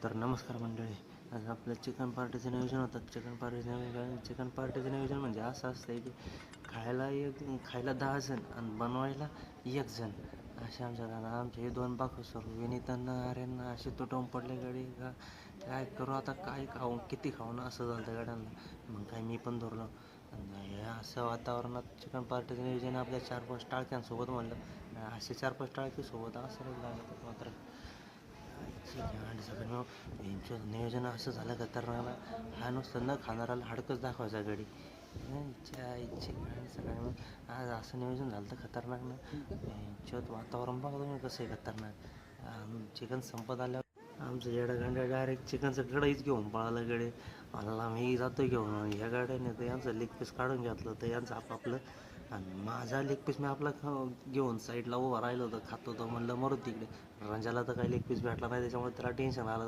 तर नमस्कार मंडळी. आज आपलं चिकन पार्टीचं नियोजन होतं. चिकन पार्टीचं नियोजन म्हणजे असं असतं की खायला 10 जण आणि बनवायला 1 जण. असे आमच्या दादा आमचे हे 2 बाकूसर विनीतांना आर्यांना असे तुटून पडले गाडी का काय करू आता, काय खाऊ किती खाऊ ना असं झालं गाड्यांना. मग काय मी पण धरलो आणि हे असं वातावरणात चिकन पार्टीचं नियोजन आपल्या 4-5 टाळक्यांसोबत म्हणलं. असे 4-5 टाळकीसोबत असं लागत मात्र आणि सगळं यांचं नियोजन असं झालं खतरनाक. हा नुसतं न खाणाराला हाडकंच दाखवायचा गडी इच्छे आणि सगळ्या मग आज असं नियोजन झालं तर खतरनाक ना. यांच्यात वातावरण बघा तुम्ही कसं आहे खतरनाक. चिकन संपत आल्यावर आमचं येडं गांड्या डायरेक्ट चिकनचं कढईच घेऊन पळालं गडे. मला मी जातो घेऊन ह्या गाड्याने तर यांचं लेग पीस काढून घेतलं तर यांचं आपापलं आणि माझा लेग पीस मी आपला घेऊन साईडला उभा राहिलो होतं खात होतो. म्हणलं मरू तिकडे. रंजाला तर काही लेग पीस भेटला नाही त्याच्यामुळे त्याला टेन्शन आलं.